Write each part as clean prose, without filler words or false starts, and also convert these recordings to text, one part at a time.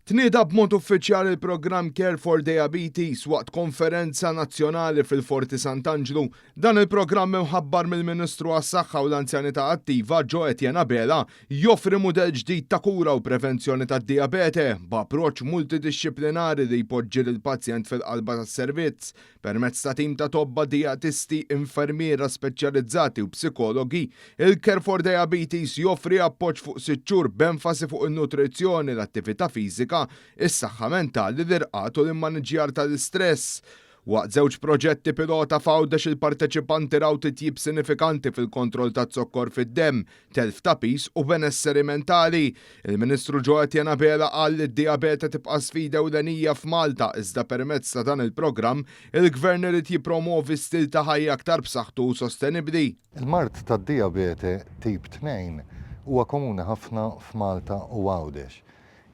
Tnieda b'mod uffiċjali l-programm Care for Diabetes waqt konferenza nazzjonali fil-Forti Sant'Angelo. Dan il-programm imħabbar mill-Ministru għas-Saħħa u l-Anzjanità Attiva Ġo Etienne Abela joffri mudell ġdid ta' kura u prevenzjoni tad-diabete b'approċċ multidixxiplinari li jpoġġi lill-pazjent fil-qalba tas-servizz permezz ta' tim ta' tobba diatisti, infermiera speċjalizzati u psikologi. Il-Care for Diabetes joffri appoġġ fuq 6 xhur b'enfasi fuq in-nutrizzjoni, l-attività fiżika, is-saħħa mentali, l-irqat u l-immaniġġjar tal-istress. Waqt żewġ proġetti pilota f'Għawdex il-parteċipanti raw titjib sinifikanti fil-kontroll taz-zokkor fid-demm, telf ta' pis u benesseri mentali. Il-Ministru Ġo Etienne Abela qal li d-diabete tibqa' sfida ewlenija f'Malta iżda permezz ta' dan il-programm il-Gvern irid jippromovi stil ta' ħajja aktar b'saħħtu u sostenibbli. Il-mart tad-diabete tip 2 huwa komuni ħafna f'Malta u Għawdex.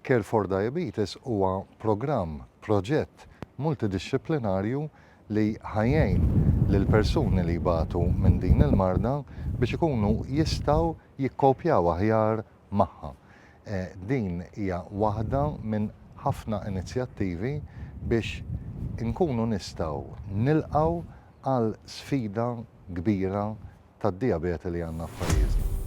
Care for Diabetes huwa proġett multidixxiplinarju li ħajjejn lil persuni li jbatu minn din il-marda biex ikunu jistgħu jikkopjaw aħjar magħha. Din hija waħda minn ħafna inizjattivi biex inkunu nistgħu nilqgħu għal sfida kbira tad-diabete li għandna f'pajjiżna.